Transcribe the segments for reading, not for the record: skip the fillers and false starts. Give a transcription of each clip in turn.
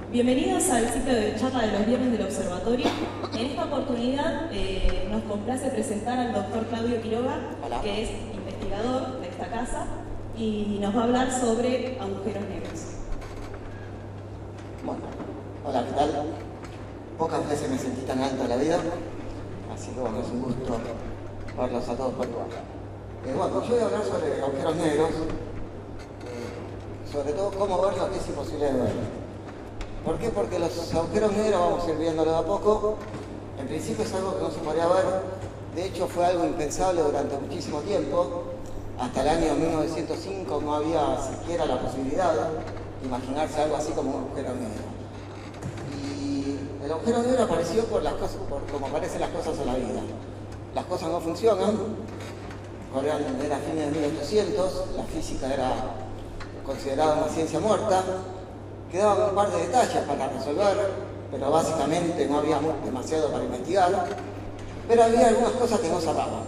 Bienvenidos al ciclo de charla de los viernes del Observatorio. En esta oportunidad nos complace presentar al doctor Claudio Quiroga, Hola. que es investigador de esta casa y nos va a hablar sobre agujeros negros. Bueno, hola, ¿qué tal? Pocas veces me sentí tan alto en la vida, así que bueno, es un gusto verlos a todos por igual. Bueno, yo voy a hablar sobre agujeros negros, sobre todo cómo ver lo que es imposible de ver. ¿Por qué? Porque los agujeros negros, vamos a ir viéndolo de a poco, en principio es algo que no se podría ver, de hecho fue algo impensable durante muchísimo tiempo. Hasta el año 1905 no había siquiera la posibilidad de imaginarse algo así como un agujero negro. Y el agujero negro apareció por como aparecen las cosas en la vida. Las cosas no funcionan, era fines de 1800, la física era considerada una ciencia muerta, quedaban un par de detalles para resolver, pero básicamente no había demasiado para investigar, pero había algunas cosas que no cerraban.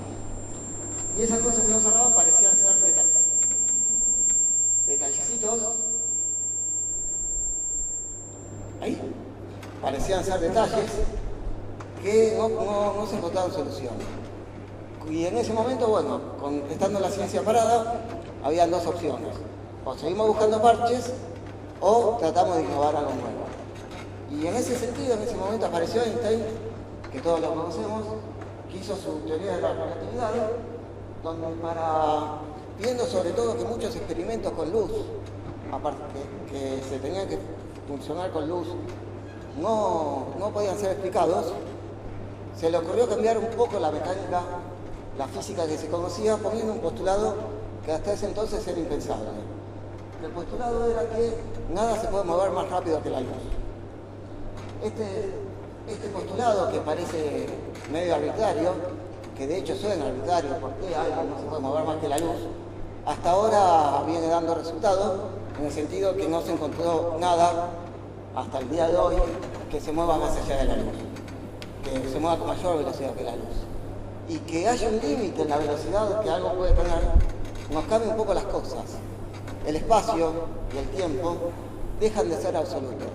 Y esas cosas que no cerraban parecían ser detallecitos. Ahí. Parecían ser detalles que no se encontraban solución. Y en ese momento, bueno, estando la ciencia parada, habían dos opciones. O seguimos buscando parches, o tratamos de innovar algo nuevo. Y en ese sentido, en ese momento apareció Einstein, que todos lo conocemos, que hizo su teoría de la relatividad, donde viendo sobre todo que muchos experimentos con luz, aparte que se tenían que funcionar con luz, no podían ser explicados, se le ocurrió cambiar un poco la mecánica, la física que se conocía, poniendo un postulado que hasta ese entonces era impensable. El postulado era que nada se puede mover más rápido que la luz. Este postulado, que parece medio arbitrario, que de hecho suena arbitrario, porque algo no se puede mover más que la luz, hasta ahora viene dando resultados, en el sentido que no se encontró nada hasta el día de hoy que se mueva más allá de la luz, que se mueva con mayor velocidad que la luz. Y que haya un límite en la velocidad que algo puede tener, nos cambia un poco las cosas. El espacio y el tiempo dejan de ser absolutos.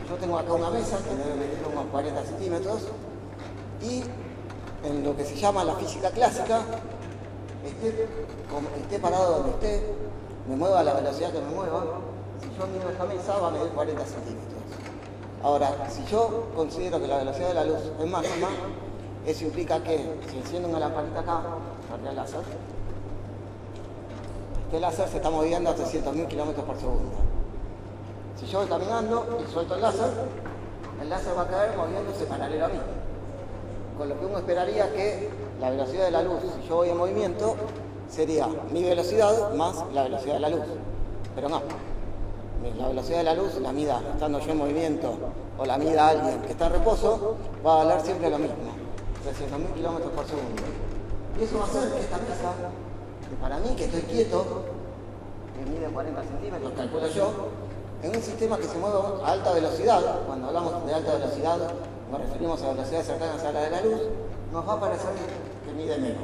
Yo tengo acá una mesa que debe medir unos 40 centímetros y en lo que se llama la física clásica, esté parado donde esté, me mueva a la velocidad que me mueva, si yo mido esta mesa va a medir 40 centímetros. Ahora, si yo considero que la velocidad de la luz es máxima, eso implica que si enciendo una lamparita acá, el láser, este láser se está moviendo a 300.000 kilómetros por segundo. Si yo voy caminando y suelto el láser va a caer moviéndose paralelo a mí. Con lo que uno esperaría que la velocidad de la luz, si yo voy en movimiento, sería mi velocidad más la velocidad de la luz. Pero no. La velocidad de la luz, la mida estando yo en movimiento o la mida alguien que está en reposo, va a valer siempre lo mismo. 300.000 kilómetros por segundo. Y eso va a hacer que esta mesa, que para mí que estoy quieto, que mide 40 centímetros, calculo yo, en un sistema que se mueve a alta velocidad, cuando hablamos de alta velocidad, nos referimos a velocidades cercanas a la de la luz, nos va a parecer que mide menos.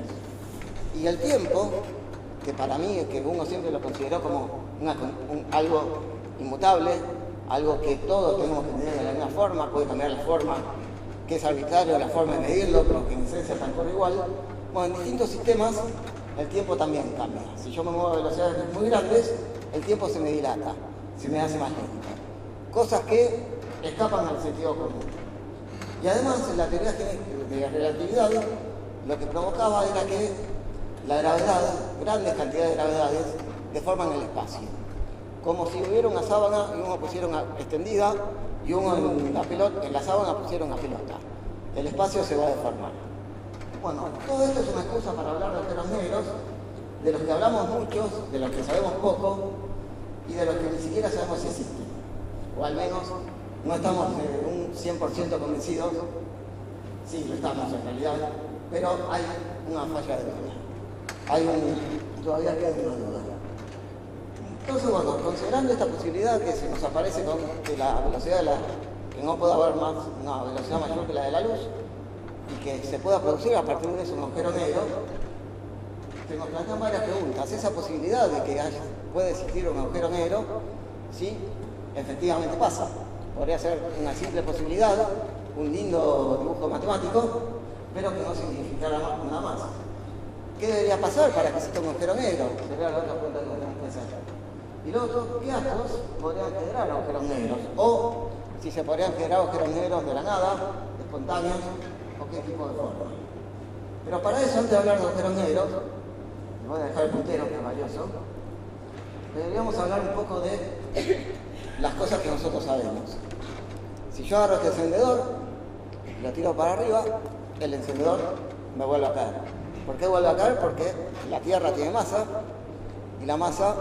Y el tiempo, que para mí, que uno siempre lo consideró como algo inmutable, algo que todos tenemos que tener de la misma forma, puede cambiar la forma, que es arbitrario la forma de medirlo, pero que en esencia transcurre igual. Bueno, en distintos sistemas el tiempo también cambia. Si yo me muevo a velocidades muy grandes, el tiempo se me dilata, se me hace más lento. Cosas que escapan al sentido común. Y además, en la teoría de la relatividad, lo que provocaba era que la gravedad, grandes cantidades de gravedades, deforman el espacio. Como si hubiera una sábana y uno pusiera una extendida y uno en la sábana pusiera una pelota. El espacio se va a deformar. Bueno, todo esto es una excusa para hablar de agujeros negros, de los que hablamos muchos, de los que sabemos poco y de los que ni siquiera sabemos si existen. O al menos no estamos un 100% convencidos, sí lo estamos en realidad, pero hay una falla de duda. Todavía queda una duda. Entonces, bueno, considerando esta posibilidad que se nos aparece con que la velocidad que no pueda haber más, una velocidad mayor que la de la luz, y que se pueda producir a partir de eso un agujero negro, se nos plantean varias preguntas. Esa posibilidad de que puede existir un agujero negro, sí, efectivamente pasa. Podría ser una simple posibilidad, un lindo dibujo matemático, pero que no significara nada más. ¿Qué debería pasar para que exista un agujero negro? Sería la otra pregunta que tenemos que hacer. Y lo otro, ¿qué astros podrían generar agujeros negros? O si se podrían generar agujeros negros de la nada, espontáneos, o qué tipo de forma. Pero para eso, antes de hablar de agujeros negros, les voy a dejar el puntero, que es valioso, deberíamos hablar un poco de las cosas que nosotros sabemos. Si yo agarro este encendedor, lo tiro para arriba, el encendedor me vuelve a caer. ¿Por qué vuelve a caer? Porque la Tierra tiene masa y la masa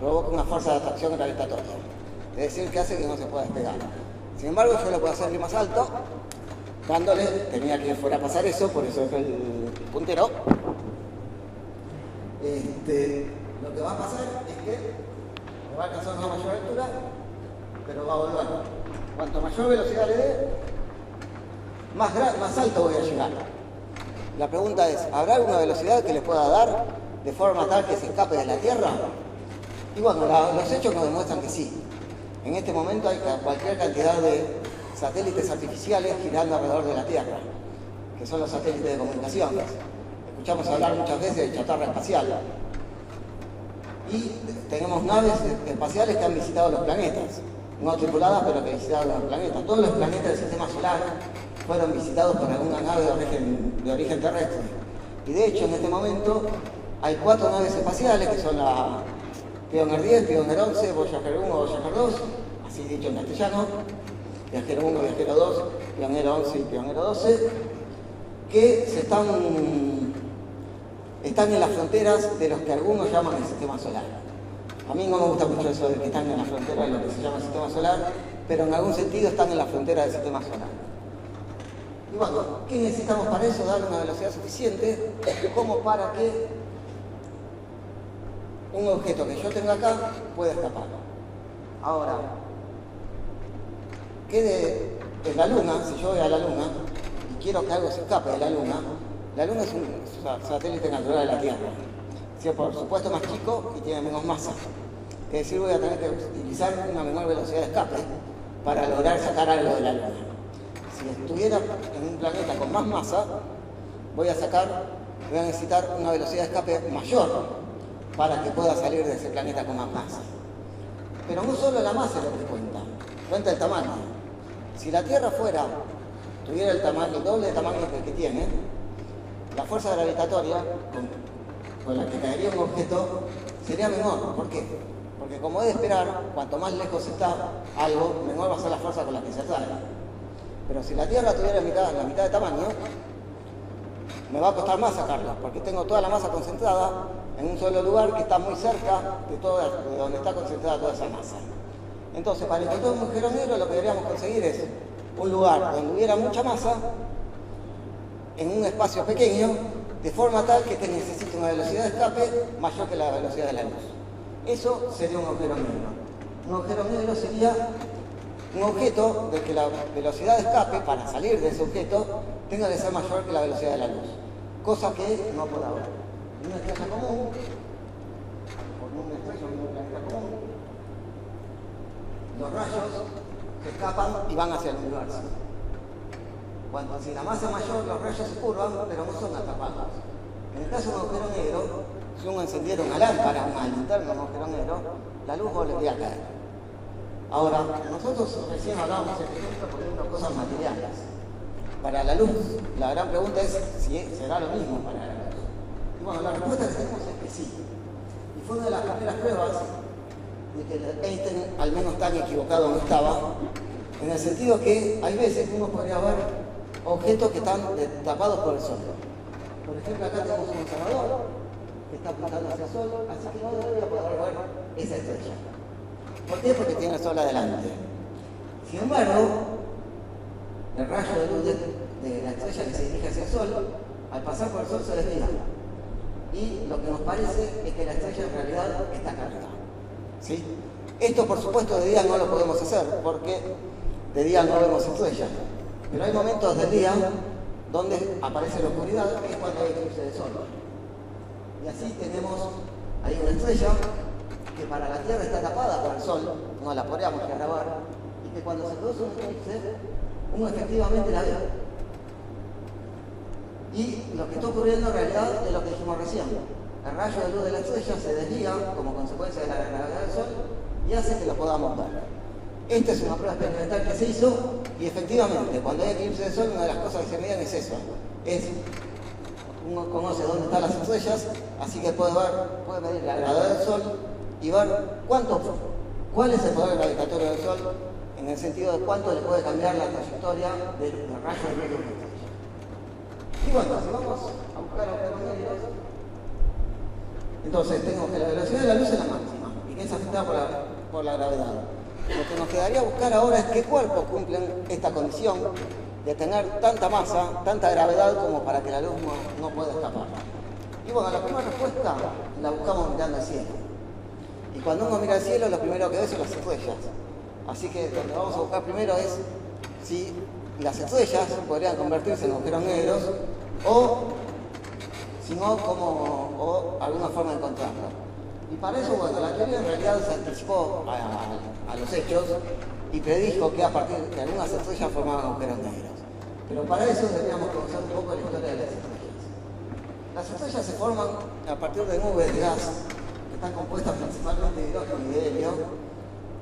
provoca una fuerza de atracción gravitatoria. Es decir, que hace que no se pueda despegar. Sin embargo, yo lo puedo hacer más alto, dándole, tenía que fuera a pasar eso, por eso es el puntero. Lo que va a pasar es que me va a alcanzar una mayor altura, pero va a volver. Cuanto mayor velocidad le dé, más alto voy a llegar. La pregunta es, ¿habrá alguna velocidad que le pueda dar de forma tal que se escape de la Tierra? Y bueno, los hechos nos demuestran que sí. En este momento hay cualquier cantidad de satélites artificiales girando alrededor de la Tierra, que son los satélites de comunicaciones. Escuchamos hablar muchas veces de chatarra espacial. Y tenemos naves espaciales que han visitado los planetas. No tripuladas, pero que visitaron los planetas. Todos los planetas del sistema solar fueron visitados por alguna nave de origen terrestre. Y de hecho, en este momento, hay 4 naves espaciales, que son la Pioneer 10, Pioneer 11, Voyager 1, Voyager 2, así dicho en castellano, Viajero 1, Viajero 2, Pioneer 11 y Pioneer 12, que están en las fronteras de los que algunos llaman el sistema solar. A mí no me gusta mucho eso de que están en la frontera de lo que se llama el sistema solar, pero en algún sentido están en la frontera del sistema solar. Y bueno, ¿qué necesitamos para eso? Darle una velocidad suficiente como para que un objeto que yo tenga acá pueda escapar. Ahora, ¿qué de la Luna? Si yo voy a la Luna y quiero que algo se escape de la Luna es un satélite natural de la Tierra. Sí, por supuesto más chico y tiene menos masa. Es decir, voy a tener que utilizar una menor velocidad de escape para lograr sacar algo de la Luna. Si estuviera en un planeta con más masa, voy a necesitar una velocidad de escape mayor para que pueda salir de ese planeta con más masa. Pero no solo la masa es lo que cuenta el tamaño. Si la Tierra tuviera el doble de tamaño que tiene, la fuerza gravitatoria con la que caería un objeto sería menor. ¿Por qué? Porque como es de esperar, cuanto más lejos está algo, menor va a ser la fuerza con la que se atrae. Pero si la Tierra tuviera la mitad de tamaño, me va a costar más sacarla, porque tengo toda la masa concentrada en un solo lugar que está muy cerca de donde está concentrada toda esa masa. Entonces, para encontrar un agujero negro, lo que deberíamos conseguir es un lugar donde hubiera mucha masa, en un espacio pequeño, de forma tal que necesite una velocidad de escape mayor que la velocidad de la luz. Eso sería un agujero negro. Un agujero negro sería un objeto de que la velocidad de escape, para salir de ese objeto, tenga que ser mayor que la velocidad de la luz. Cosa que no puede haber. En una estrella común, en un planeta común, los rayos se escapan y van hacia el universo. Si la masa es mayor, los rayos se curvan, pero no son atrapados. En el caso de un agujero negro, si uno encendiera una lámpara, una linterna de un agujero negro, la luz volvería a caer. Ahora, nosotros recién hablábamos en ejemplo poniendo cosas materiales. Para la luz, la gran pregunta es si será lo mismo para la luz. Y bueno, la respuesta que tenemos es que sí. Y fue una de las primeras pruebas de que Einstein al menos tan equivocado no estaba, en el sentido que hay veces que uno podría ver objetos que están tapados por el sol. Por ejemplo, acá tenemos un observador que está apuntando hacia el sol, así que no debería poder ver esa estrella. ¿Por qué? Porque tiene el sol adelante. Sin embargo, el rayo de luz de la estrella que se dirige hacia el sol, al pasar por el sol se desvía. Y lo que nos parece es que la estrella en realidad está cargada. ¿Sí? Esto, por supuesto, de día no lo podemos hacer, porque de día no vemos estrellas. Pero hay momentos del día donde aparece la oscuridad, que es cuando hay eclipse de sol. Y así tenemos ahí una estrella que para la Tierra está tapada por el sol, no la podríamos llegar a ver, y y que cuando se produce un eclipse, uno efectivamente la ve. Y lo que está ocurriendo en realidad es lo que dijimos recién. El rayo de luz de la estrella se desvía como consecuencia de la gravedad del Sol y hace que lo podamos ver. Esta es una prueba experimental que se hizo y efectivamente cuando hay eclipse de Sol una de las cosas que se miden es eso. Uno conoce dónde están las estrellas, así que puede medir la gravedad del Sol y ver cuál es el poder gravitatorio del Sol en el sentido de cuánto le puede cambiar la trayectoria del rayo de luz de una estrella. Y bueno, si vamos a buscar agujeros negros, entonces tenemos que la velocidad de la luz es la máxima y que es afectada por la gravedad. Lo que nos quedaría buscar ahora es qué cuerpos cumplen esta condición de tener tanta masa, tanta gravedad como para que la luz no pueda escapar. Y bueno, la primera respuesta la buscamos mirando al cielo. Y cuando uno mira al cielo, lo primero que ve son las estrellas. Así que lo que vamos a buscar primero es si las estrellas podrían convertirse en agujeros negros o si no, o alguna forma de encontrarlo. Y para eso, bueno, la teoría en realidad se anticipó a los hechos y predijo que a partir de algunas estrellas formaban agujeros negros. Pero para eso deberíamos conocer un poco la historia de las estrellas. Las estrellas se forman a partir de nubes de gas que están compuestas principalmente de hidrógeno y de helio.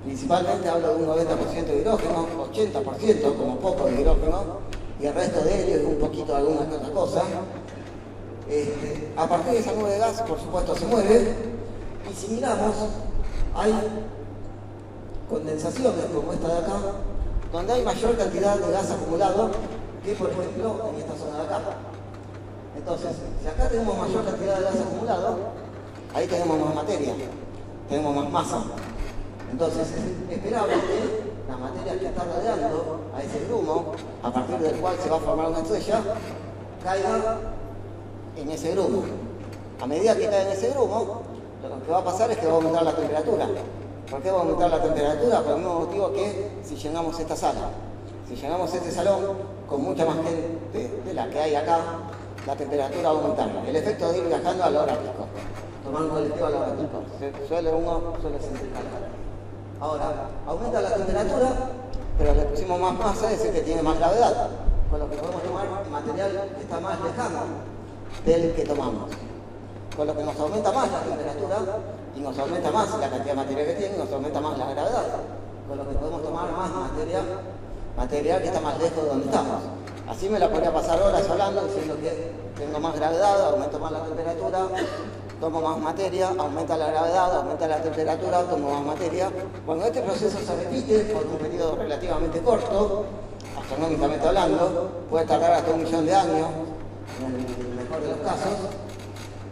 Principalmente hablo de un 90% de hidrógeno, 80% como poco de hidrógeno y el resto de helio y un poquito de alguna que otra cosa. A partir de esa nube de gas, por supuesto, se mueve y si miramos, hay condensaciones como esta de acá, donde hay mayor cantidad de gas acumulado que, por ejemplo, en esta zona de acá. Entonces, si acá tenemos mayor cantidad de gas acumulado, ahí tenemos más materia, tenemos más masa. Entonces es esperable que la materia que está rodeando a ese grumo, a partir del cual se va a formar una estrella, caiga en ese grumo. A medida que cae en ese grumo, lo que va a pasar es que va a aumentar la temperatura. ¿Por qué va a aumentar la temperatura? Por el mismo motivo que si llenamos esta sala. Si llenamos este salón con mucha más gente de la que hay acá, la temperatura va a aumentar. El efecto de ir viajando a la hora pico. Tomar un colectivo a la hora pico. Uno suele sentir calor. Ahora, aumenta la temperatura, pero le pusimos más masa, es decir, que tiene más gravedad, con lo que podemos tomar material que está más lejano del que tomamos. Con lo que nos aumenta más la temperatura y nos aumenta más la cantidad de materia que tiene y nos aumenta más la gravedad. Con lo que podemos tomar más material que está más lejos de donde estamos. Así me la podría pasar horas hablando, diciendo que tengo más gravedad, aumento más la temperatura, tomo más materia, aumenta la gravedad, aumenta la temperatura, tomo más materia. Bueno, este proceso se repite por un periodo relativamente corto, astronómicamente hablando, puede tardar hasta 1 millón de años, en el mejor de los casos,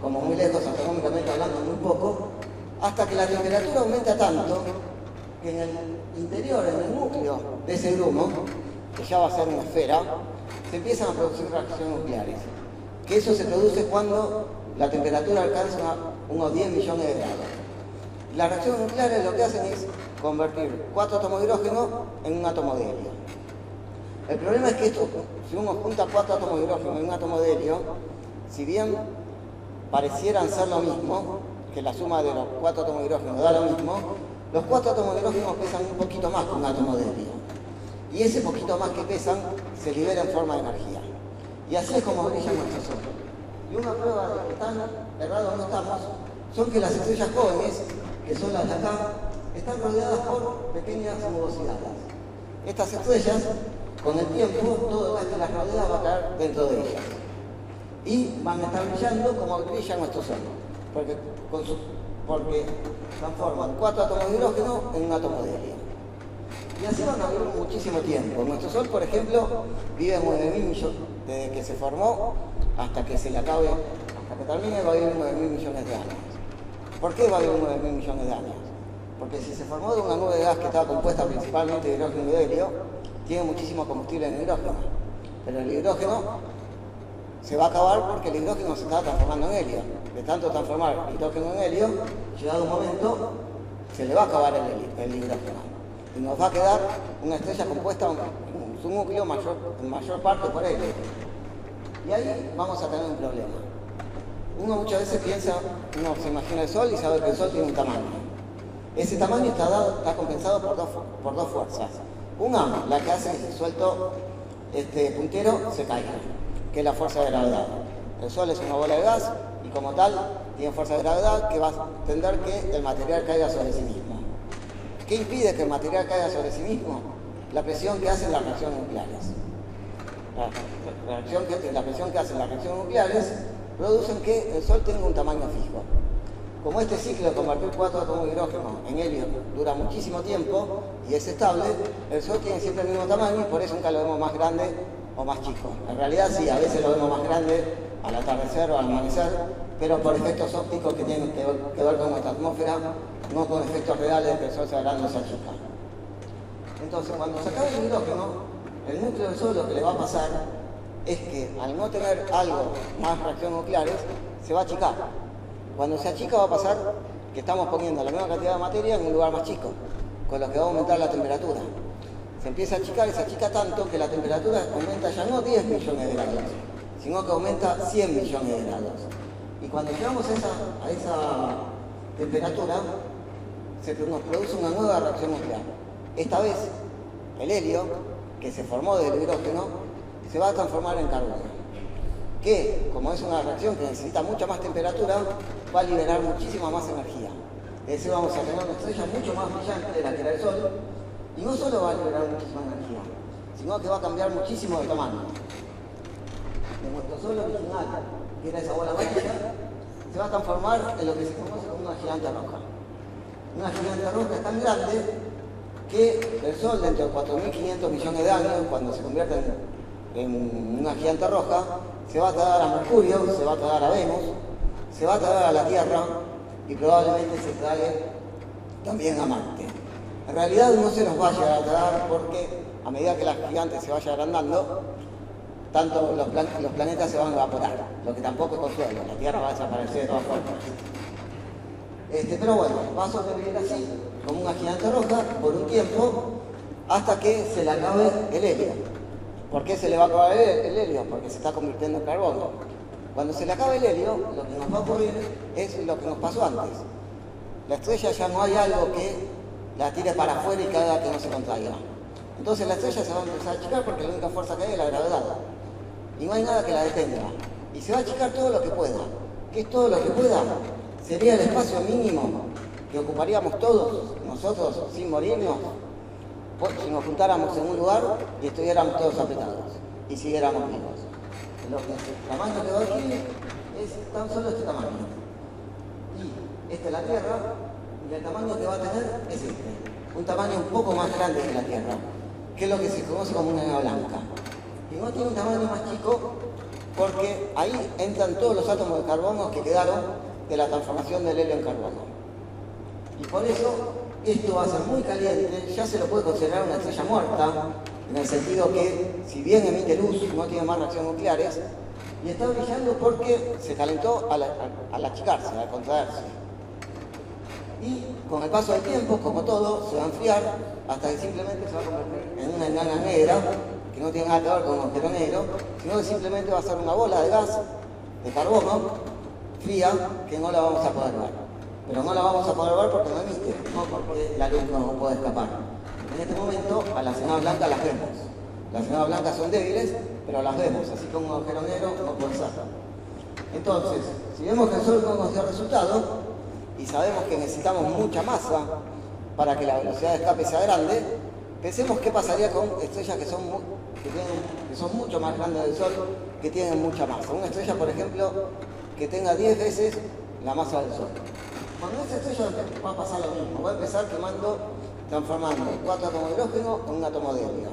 como muy lejos astronómicamente hablando, muy poco, hasta que la temperatura aumenta tanto que en el interior, en el núcleo de ese grumo, que ya va a ser una esfera, se empiezan a producir reacciones nucleares. Que eso se produce cuando la temperatura alcanza unos 10 millones de grados. Las reacciones nucleares lo que hacen es convertir 4 átomos de hidrógeno en un átomo de helio. El problema es que esto, si uno junta 4 átomos de hidrógeno en un átomo de helio, si bien parecieran ser lo mismo, que la suma de los 4 átomos de hidrógeno da lo mismo, los 4 átomos de hidrógeno pesan un poquito más que un átomo de helio. Y ese poquito más que pesan se libera en forma de energía. Y así es como brilla nuestro Sol. Y una prueba de que tan errados no estamos son que las estrellas jóvenes, que son las de acá, están rodeadas por pequeñas nubosidades. Estas estrellas, con el tiempo, todo el gas que las rodea va a caer dentro de ellas. Y van a estar brillando como brilla nuestro Sol, porque transforman 4 átomos de hidrógeno en un átomo de helio. Y así van a vivir muchísimo tiempo. Nuestro Sol, por ejemplo, vive 9.000 millones, desde que se formó hasta que se le acabe, hasta que termine, va a vivir 9.000 millones de años. ¿Por qué va a vivir 9.000 millones de años? Porque si se formó de una nube de gas que estaba compuesta principalmente de hidrógeno y de helio, tiene muchísimo combustible en hidrógeno. Pero el hidrógeno se va a acabar porque el hidrógeno se está transformando en helio. De tanto transformar hidrógeno en helio, llegado un momento, se le va a acabar el hidrógeno. Y nos va a quedar una estrella compuesta en su núcleo en mayor parte por helio. Y ahí vamos a tener un problema. Uno muchas veces uno se imagina el Sol y sabe que el Sol tiene un tamaño. Ese tamaño está compensado por dos fuerzas. Una, la que hace que si suelto puntero se caiga, que es la fuerza de gravedad. El Sol es una bola de gas y como tal tiene fuerza de gravedad que va a tender que el material caiga sobre sí mismo. ¿Qué impide que el material caiga sobre sí mismo? La presión que hacen las reacciones nucleares. La presión que hacen las reacciones nucleares producen que el Sol tenga un tamaño fijo. Como este ciclo de convertir 4 átomos de hidrógeno en helio dura muchísimo tiempo y es estable, el Sol tiene siempre el mismo tamaño y por eso nunca lo vemos más grande o más chico. En realidad sí, a veces lo vemos más grande al atardecer o al amanecer, pero por efectos ópticos que tienen que ver con nuestra atmósfera, no con efectos reales de que el Sol sea grande o sea chica. Entonces, cuando se acaba el hidrógeno, el núcleo del Sol lo que le va a pasar es que al no tener algo más reacciones nucleares, se va a achicar. Cuando se achica va a pasar que estamos poniendo la misma cantidad de materia en un lugar más chico, con lo que va a aumentar la temperatura. Se empieza a achicar y se achica tanto que la temperatura aumenta ya no 10 millones de grados, sino que aumenta 100 millones de grados. Y cuando llegamos a esa temperatura, nos produce una nueva reacción nuclear. Esta vez, el helio, que se formó del hidrógeno, se va a transformar en carbono, que, como es una reacción que necesita mucha más temperatura, va a liberar muchísima más energía. Es decir, vamos a tener una estrella mucho más brillante de la que era el Sol, y no solo va a liberar muchísima energía, sino que va a cambiar muchísimo de tamaño. De nuestro Sol original, que era esa bola amarilla, se va a transformar en lo que se conoce como una gigante roja. Una gigante roja es tan grande que el Sol, dentro de 4.500 millones de años, cuando se convierta en una gigante roja, se va a tragar a Mercurio, se va a tragar a Venus, se va a tragar a la Tierra y probablemente se trague también a Marte. En realidad no se nos va a llegar a tragar porque a medida que las gigantes se vayan agrandando, tanto los planetas se van a evaporar, lo que tampoco es consuelo, la Tierra va a desaparecer de todas formas. Pero bueno, va a sobrevivir así, como una gigante roja, por un tiempo, hasta que se le acabe el helio. ¿Por qué se le va a acabar el helio? Porque se está convirtiendo en carbono. Cuando se le acabe el helio, lo que nos va a ocurrir es lo que nos pasó antes. La estrella ya no hay algo que la tire para afuera y que haga que no se contraiga. Entonces la estrella se va a empezar a achicar porque la única fuerza que hay es la gravedad. Y no hay nada que la detenga. Y se va a achicar todo lo que pueda. ¿Qué es todo lo que pueda? Sería el espacio mínimo que ocuparíamos todos, nosotros, sin morirnos, si nos juntáramos en un lugar y estuviéramos todos apretados y siguiéramos vivos. El tamaño que va aquí es tan solo este tamaño. Y esta es la Tierra y el tamaño que va a tener es este. Un tamaño un poco más grande que la Tierra, que es lo que se conoce como una enana blanca. Y no tiene un tamaño más chico porque ahí entran todos los átomos de carbono que quedaron de la transformación del helio en carbono. Y por eso esto va a ser muy caliente, ya se lo puede considerar una estrella muerta, en el sentido que, si bien emite luz, no tiene más reacciones nucleares, y está brillando porque se calentó al achicarse, al contraerse. Y con el paso del tiempo, como todo, se va a enfriar hasta que simplemente se va a convertir en una enana negra, que no tiene nada que ver con un agujero negro, sino que simplemente va a ser una bola de gas, de carbono, fría, que no la vamos a poder ver. Pero no la vamos a poder ver porque no emite, no porque la luz no puede escapar. En este momento a las enanas blancas las vemos. Las enanas blancas son débiles, pero las vemos, así como un agujero negro no puede ser. Entonces, si vemos que el Sol no nos dio resultado y sabemos que necesitamos mucha masa para que la velocidad de escape sea grande, pensemos qué pasaría con estrellas que son mucho más grandes del Sol, que tienen mucha masa. Una estrella, por ejemplo, que tenga 10 veces la masa del Sol. Cuando esta estrella va a pasar lo mismo, va a empezar transformando 4 átomos de hidrógeno en un átomo de helio.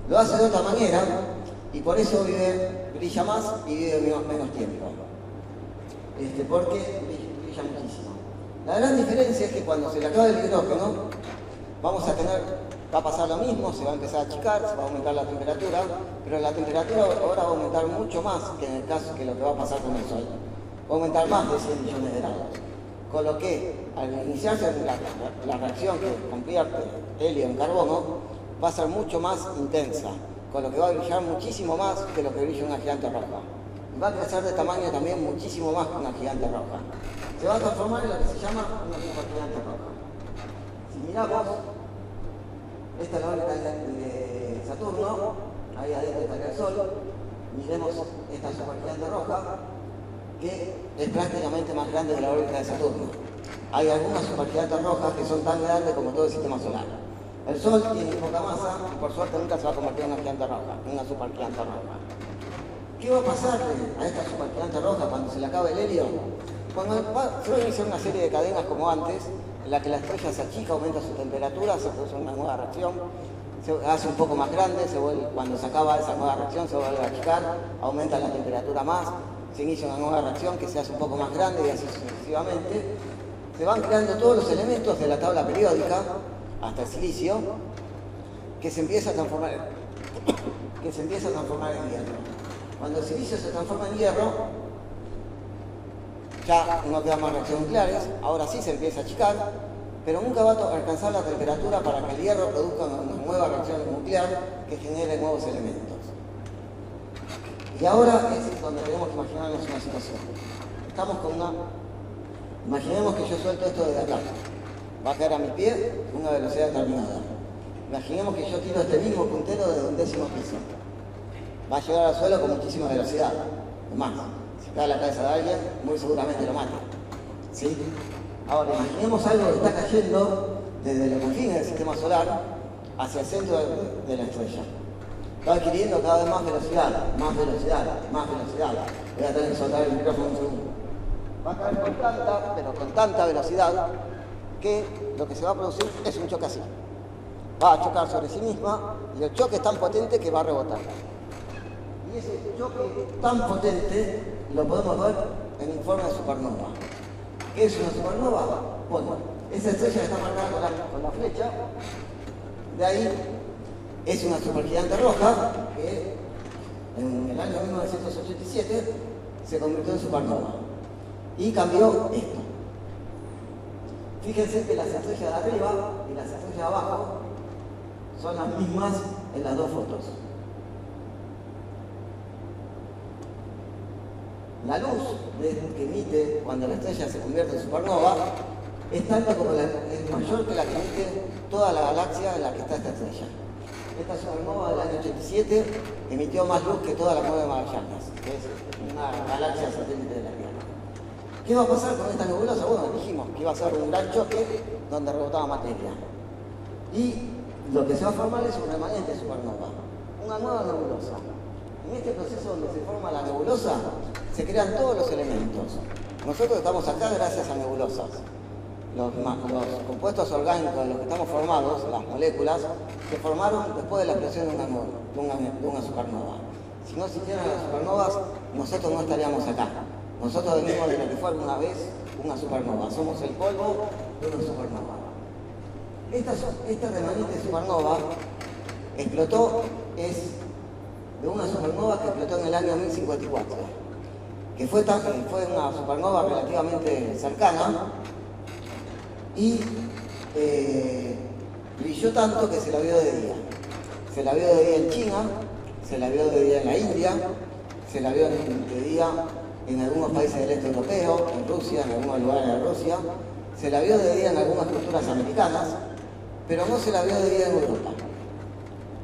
Lo hace de otra manera y por eso brilla más y vive menos tiempo. Porque brilla muchísimo. La gran diferencia es que cuando se le acabe el hidrógeno, va a pasar lo mismo, se va a empezar a achicar, se va a aumentar la temperatura, pero la temperatura ahora va a aumentar mucho más que en el caso que lo que va a pasar con el Sol. Va a aumentar más de 100 millones de grados. Con lo que, al iniciarse la reacción que convierte helio en carbono, va a ser mucho más intensa, con lo que va a brillar muchísimo más que lo que brilla una gigante roja. Y va a crecer de tamaño también muchísimo más que una gigante roja. Se va a transformar en lo que se llama una supergigante roja. Si miramos Esta es la órbita de Saturno, ahí adentro estaría el Sol. Miremos esta supergigante roja, que es prácticamente más grande que la órbita de Saturno. Hay algunas supergigantes rojas que son tan grandes como todo el sistema solar. El Sol tiene poca masa y por suerte nunca se va a convertir en una gigante roja, en una supergigante roja. ¿Qué va a pasarle a esta supergigante roja cuando se le acabe el helio? Cuando se va a iniciar una serie de cadenas como antes, en la que la estrella se achica, aumenta su temperatura, se produce una nueva reacción, se hace un poco más grande, cuando se acaba esa nueva reacción se vuelve a achicar, aumenta la temperatura más, se inicia una nueva reacción que se hace un poco más grande y así sucesivamente. Se van creando todos los elementos de la tabla periódica, hasta el silicio, que se empieza a transformar en hierro. Cuando el silicio se transforma en hierro, ya no quedan más reacciones nucleares, ahora sí se empieza a achicar, pero nunca va a alcanzar la temperatura para que el hierro produzca una nueva reacción nuclear que genere nuevos elementos. Y ahora es donde tenemos que imaginarnos una situación. Estamos con imaginemos que yo suelto esto desde acá. Va a caer a mi pie a una velocidad determinada. Imaginemos que yo tiro este mismo puntero desde un 10º piso. Va a llegar al suelo con muchísima velocidad. Además, si cae la cabeza de alguien, muy seguramente lo mata. ¿Sí? Ahora, imaginemos algo que está cayendo desde los confines del sistema solar hacia el centro de la estrella. Va adquiriendo cada vez más velocidad, más velocidad, más velocidad. Voy a tener que soltar el micrófono un segundo. Va a caer con tanta velocidad que lo que se va a producir es un choque así. Va a chocar sobre sí misma y el choque es tan potente que va a rebotar. Y ese choque tan potente lo podemos ver en informe de supernova. ¿Qué es una supernova? Bueno, esa estrella que está marcada con la flecha, de ahí es una supergigante roja que en el año 1987 se convirtió en supernova y cambió esto. Fíjense que las estrellas de arriba y las estrellas de abajo son las mismas en las dos fotos. La luz que emite cuando la estrella se convierte en supernova es tanto como es mayor que la que emite toda la galaxia en la que está esta estrella. Esta supernova del año 87 emitió más luz que toda la Nueva Magallanes, que es una galaxia satélite de la Tierra. ¿Qué va a pasar con esta nebulosa? Bueno, dijimos que iba a ser un gran choque donde rebotaba materia. Y lo que se va a formar es un remanente supernova, una nueva nebulosa. En este proceso donde se forma la nebulosa, se crean todos los elementos. Nosotros estamos acá gracias a nebulosas. Los compuestos orgánicos de los que estamos formados, las moléculas, se formaron después de la explosión de una supernova. Si no existieran las supernovas, nosotros no estaríamos acá. Nosotros venimos de lo que fue alguna vez una supernova. Somos el polvo de una supernova. Esta remanente supernova explotó, es de una supernova que explotó en el año 1054, que fue una supernova relativamente cercana y brilló tanto que se la vio de día. Se la vio de día en China, se la vio de día en la India, se la vio de día en algunos países del este europeo, en Rusia, en algunos lugares de Rusia, se la vio de día en algunas culturas americanas, pero no se la vio de día en Europa.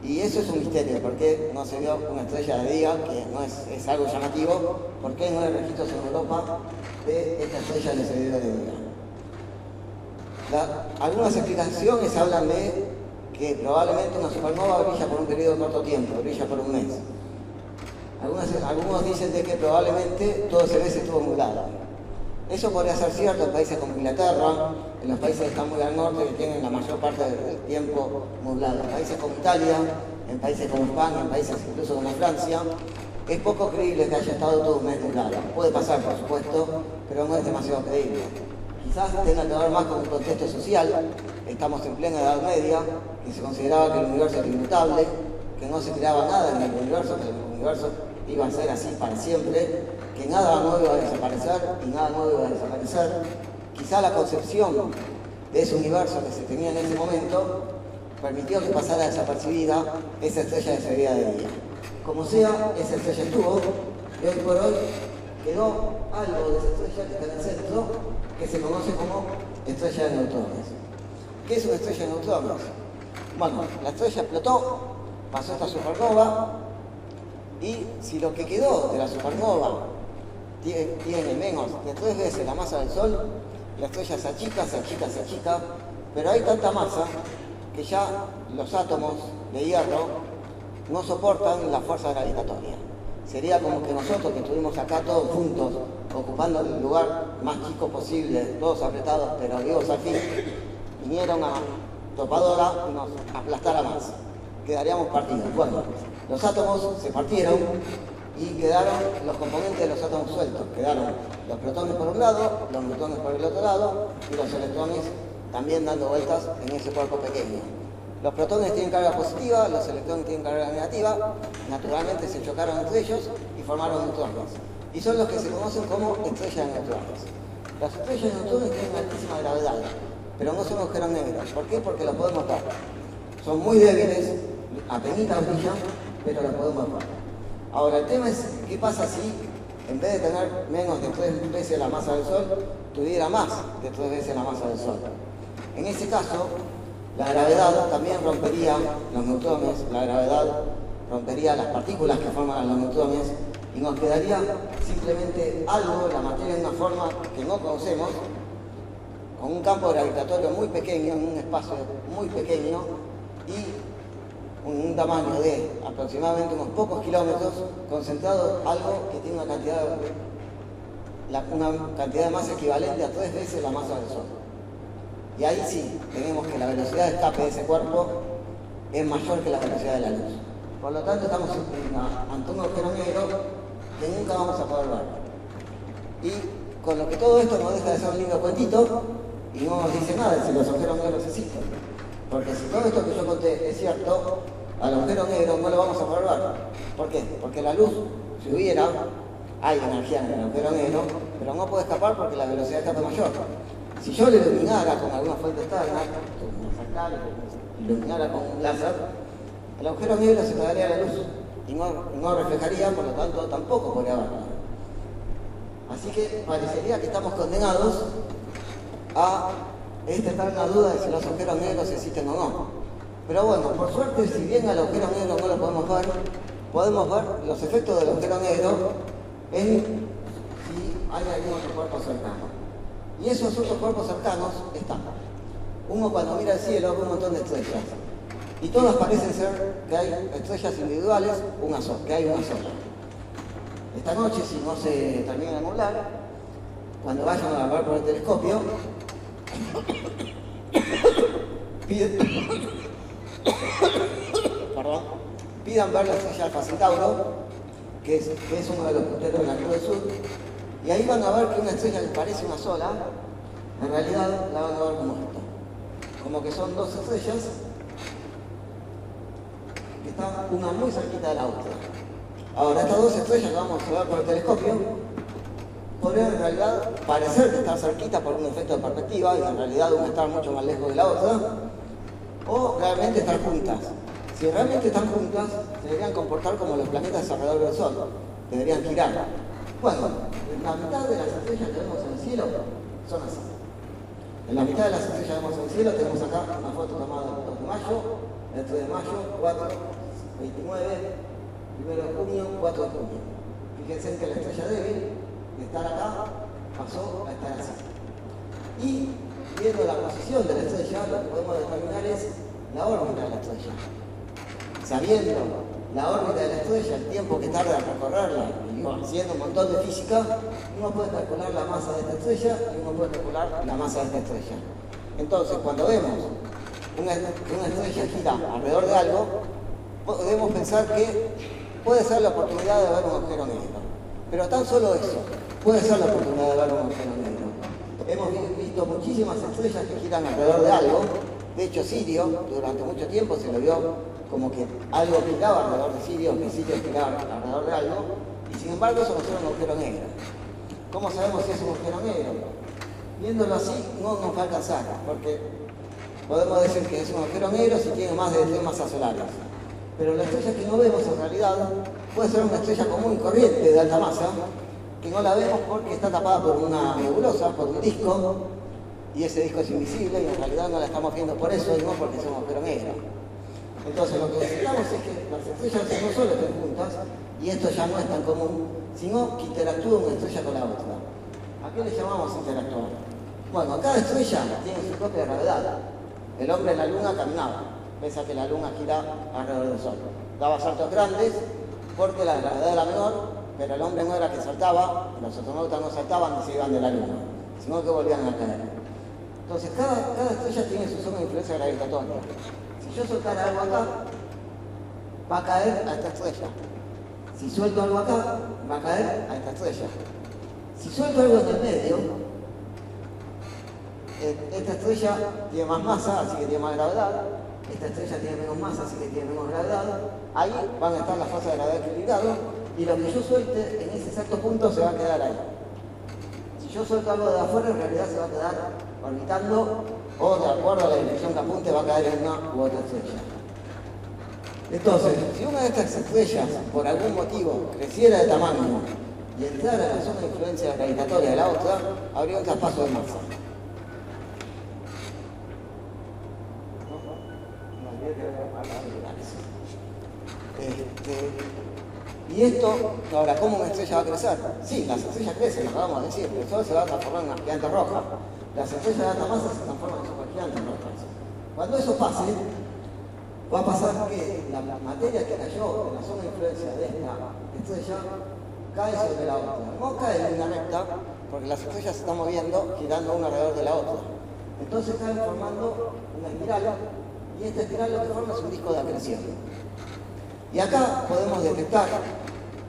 Y eso es un misterio, porque no se vio una estrella de día, que no es algo llamativo, porque no hay registros en Europa de esta estrella que se vio de día. Algunas explicaciones hablan de que probablemente una supernova brilla por un periodo de corto tiempo, brilla por un mes. Algunos dicen de que probablemente todo ese mes estuvo nublado. Eso podría ser cierto en países como Inglaterra, en los países que están muy al norte, que tienen la mayor parte del tiempo nublado. En países como Italia, en países como España, en países incluso como Francia, es poco creíble que haya estado todo un mes nublado. Puede pasar, por supuesto, pero no es demasiado creíble. Quizás tenga que ver más con el contexto social. Estamos en plena Edad Media, que se consideraba que el universo era inmutable, que no se creaba nada en el universo, que el universo iba a ser así para siempre, que nada nuevo iba a desaparecer y nada nuevo iba a desaparecer. Quizá la concepción de ese universo que se tenía en ese momento permitió que pasara desapercibida esa estrella que se veía de día. Como sea, esa estrella estuvo y hoy por hoy quedó algo de esa estrella que está en el centro, que se conoce como estrella de neutrones. ¿Qué es una estrella de neutrones? Bueno, la estrella explotó, pasó esta supernova, y si lo que quedó de la supernova tiene menos de 3 veces la masa del Sol, la estrella se achica, se achica, se achica, pero hay tanta masa que ya los átomos de hierro no soportan la fuerza gravitatoria. Sería como que nosotros que estuvimos acá todos juntos, ocupando el lugar más chico posible, todos apretados pero vivos al fin, viniera una topadora y nos aplastara más. Quedaríamos partidos. Bueno, los átomos se partieron y quedaron los componentes de los átomos sueltos. Quedaron los protones por un lado, los neutrones por el otro lado y los electrones también dando vueltas en ese cuerpo pequeño. Los protones tienen carga positiva, los electrones tienen carga negativa, naturalmente se chocaron entre ellos y formaron neutrones. Y son los que se conocen como estrellas de neutrones. Las estrellas de neutrones tienen altísima gravedad, pero no son agujeros negros. ¿Por qué? Porque los podemos ver. Son muy débiles, apenitas brillan, pero los podemos ver. Ahora, el tema es, ¿qué pasa si en vez de tener menos de 3 veces la masa del Sol, tuviera más de 3 veces la masa del Sol? En ese caso, la gravedad también rompería los neutrones, la gravedad rompería las partículas que forman a los neutrones y nos quedaría simplemente algo, la materia en una forma que no conocemos, con un campo gravitatorio muy pequeño, en un espacio muy pequeño y un tamaño de aproximadamente unos pocos kilómetros, concentrado algo que tiene una cantidad de masa equivalente a 3 veces la masa del Sol. Y ahí sí, tenemos que la velocidad de escape de ese cuerpo es mayor que la velocidad de la luz. Por lo tanto, estamos ante un agujero negro que nunca vamos a poder ver. Y con lo que todo esto no deja de ser un lindo cuentito y no nos dice nada de si los agujeros negros existen. Porque si todo esto que yo conté es cierto, al agujero negro no lo vamos a poder ver. ¿Por qué? Porque la luz, si hubiera, hay energía en el agujero negro, pero no puede escapar porque la velocidad de escape es mayor. Si yo lo iluminara con alguna fuente externa, iluminara con un láser, el agujero negro se pegaría la luz y no reflejaría, por lo tanto tampoco podría verlo. Así que parecería que estamos condenados a esta eterna duda de si los agujeros negros existen o no. Pero bueno, por suerte, si bien al agujero negro no lo podemos ver los efectos del agujero negro en si hay algún otro cuerpo cercano. Y esos otros cuerpos cercanos están. Uno cuando mira el cielo ve un montón de estrellas. Y todas parecen ser que hay estrellas individuales, que hay una sola. Esta noche, si no se termina de nublar, cuando vayan a ver por el telescopio, pidan ver la estrella Alfa Centauro, que es uno de los punteros de la Cruz del Sur, y ahí van a ver que una estrella que parece una sola, en realidad la van a ver como esta. Como que son 2 estrellas que están una muy cerquita de la otra. Ahora, estas 2 estrellas que vamos a ver por el telescopio podrían en realidad parecer que están cerquita por un efecto de perspectiva y en realidad una estar mucho más lejos de la otra, o realmente estar juntas. Si realmente están juntas, se deberían comportar como los planetas alrededor del Sol, deberían girar. Bueno, la mitad de las estrellas que vemos en el cielo son así. En la mitad de las estrellas que vemos en el cielo tenemos acá una foto tomada el 2 de mayo, el 3 de mayo, 4, 29, 1 de junio, 4 de junio. Fíjense que la estrella débil, de estar acá, pasó a estar así. Y viendo la posición de la estrella, lo que podemos determinar es la órbita de la estrella. Sabiendo la órbita de la estrella, el tiempo que tarda en recorrerla, y haciendo un montón de física, uno puede calcular la masa de esta estrella y uno puede calcular la masa de esta estrella. Entonces, cuando vemos que una estrella gira alrededor de algo, podemos pensar que puede ser la oportunidad de ver un agujero negro. Pero tan solo eso, puede ser la oportunidad de ver un agujero negro. Hemos visto muchísimas estrellas que giran alrededor de algo. De hecho, Sirio, durante mucho tiempo se lo vio como que algo giraba alrededor de Sirio, que Sirio giraba alrededor de algo, y sin embargo eso no es un agujero negro. ¿Cómo sabemos si es un agujero negro? Viéndolo así no nos va a alcanzar, porque podemos decir que es un agujero negro si tiene más de 3 masas solares. Pero la estrella que no vemos en realidad puede ser una estrella común y corriente de alta masa, que no la vemos porque está tapada por una nebulosa, por un disco, y ese disco es invisible y en realidad no la estamos viendo por eso y no porque es un agujero negro. Entonces lo que necesitamos es que las estrellas no solo estén juntas, y esto ya no es tan común, sino que interactúen una estrella con la otra. ¿A qué le llamamos interactuar? Bueno, cada estrella tiene su propia gravedad. El hombre en la luna caminaba, pese a que la luna gira alrededor del sol. Daba saltos grandes porque la gravedad era menor, pero el hombre no era que saltaba, los astronautas no saltaban y se iban de la luna, sino que volvían a caer. Entonces cada estrella tiene su zona de influencia gravitatoria. Si yo soltara algo acá, va a caer a esta estrella. Si suelto algo acá, va a caer a esta estrella. Si suelto algo en el medio, esta estrella tiene más masa, así que tiene más gravedad. Esta estrella tiene menos masa, así que tiene menos gravedad. Ahí van a estar las fuerzas de gravedad equilibradas y lo que yo suelte en ese exacto punto se va a quedar ahí. Si yo suelto algo de afuera, en realidad se va a quedar orbitando o de acuerdo a la dirección que apunte va a caer en una u otra estrella. Entonces, si una de estas estrellas por algún motivo creciera de tamaño y entrara en la zona de influencia gravitatoria de la otra, habría un traspaso de masa. Y esto, ahora, ¿cómo una estrella va a crecer? Sí, las estrellas crecen, lo acabamos de decir, el Sol se va a transformar en una gigante roja. Las estrellas de alta masa se transforman en supergigantes rojas. Cuando eso pase, va a pasar que la materia que cayó en la zona de influencia de esta estrella cae sobre la otra. No cae en línea recta, porque las estrellas se están moviendo, girando una alrededor de la otra. Entonces caen formando una espiral, y esta espiral lo que forma es un disco de acreción. Y acá podemos detectar,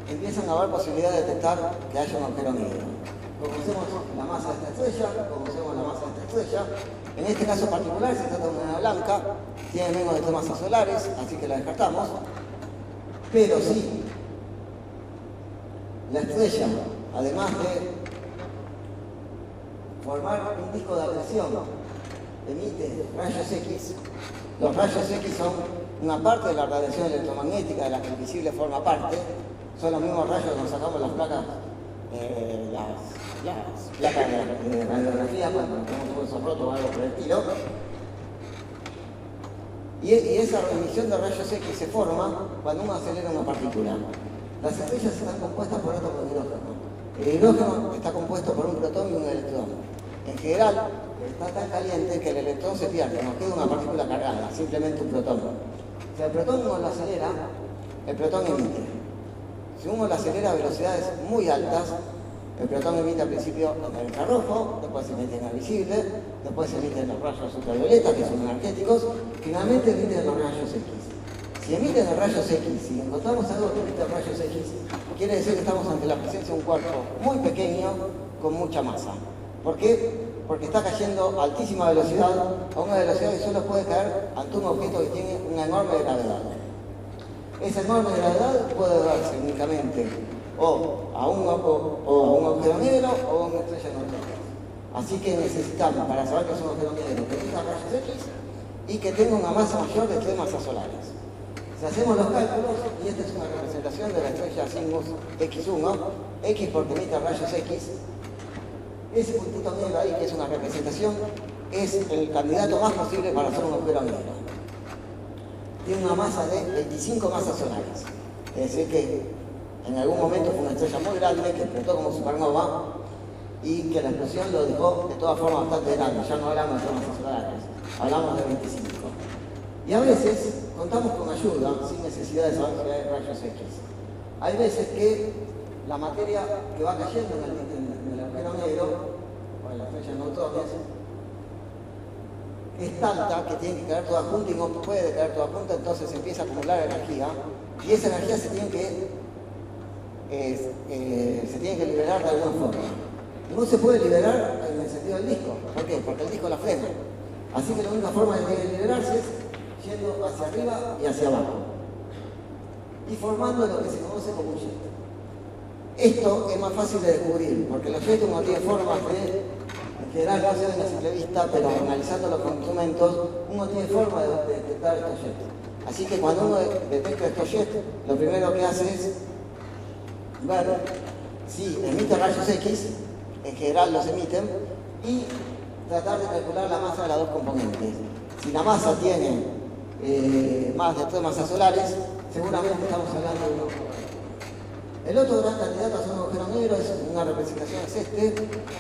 empiezan a haber posibilidad de detectar que haya un agujero negro. Conocemos la masa de esta estrella, conocemos la masa de esta estrella. En este caso particular se trata de una enana blanca, tiene menos de 3 masas solares, así que la descartamos. Pero sí, la estrella, además de formar un disco de acreción, emite rayos X. Los rayos X son una parte de la radiación electromagnética de la que el visible forma parte. Son los mismos rayos que nos sacamos las placas, las placas de radiografía cuando tenemos un hueso roto o algo por el estilo. Y esa emisión de rayos X se forma cuando uno acelera una partícula. Las estrellas están compuestas por átomos de hidrógeno. El hidrógeno está compuesto por un protón y un electrón. En general, está tan caliente que el electrón se pierde, nos queda una partícula cargada, simplemente un protón. Si el protón uno lo acelera, el protón emite. Si uno lo acelera a velocidades muy altas, el protón emite al principio en el infrarrojo, después se emite en el visible, después se emiten los rayos ultravioletas, que son energéticos, finalmente emiten los rayos X. Si emiten los rayos X, si encontramos algo que emite rayos X, quiere decir que estamos ante la presencia de un cuerpo muy pequeño con mucha masa. ¿Por qué? Porque está cayendo a altísima velocidad, a una velocidad que solo puede caer ante un objeto que tiene una enorme gravedad. Esa enorme gravedad puede darse únicamente o a un agujero negro o a una estrella de neutrones. Así que necesitamos, para saber que es un agujero negro, que emita rayos X y que tenga una masa mayor de 3 masas solares. Si hacemos los cálculos, y esta es una representación de la estrella Cygnus X1, X porque emite rayos X, ese puntito negro ahí, que es una representación, es el candidato más posible para hacer un agujero negro. Tiene una masa de 25 masas solares. Es decir que en algún momento fue una estrella muy grande que explotó como supernova y que la explosión lo dejó de todas formas bastante grande. Ya no hablamos de 3 masas solares, hablamos de 25. Y a veces contamos con ayuda, sin necesidad de saber si hay rayos X. Hay veces que la materia que va cayendo en el agujero negro, o en la estrella de neutrones, es tanta que tiene que caer toda junta y no puede caer toda junta, entonces se empieza a acumular energía y esa energía se tiene que liberar de alguna forma. No se puede liberar en el sentido del disco. ¿Por qué? Porque el disco la frena. Así que la única forma de liberarse es yendo hacia arriba y hacia abajo y formando lo que se conoce como un jet. Esto es más fácil de descubrir porque los jets no tienen formas de, en general no se ven a simple vista, pero analizándolo con instrumentos uno tiene forma de detectar estos jets. Así que cuando uno detecta estos jets, lo primero que hace es ver si emite rayos X, en general los emiten, y tratar de calcular la masa de las dos componentes. Si la masa tiene más de tres masas solares, seguramente estamos hablando de un agujero negro. El otro gran candidato a ser un agujero negro es una representación, es este,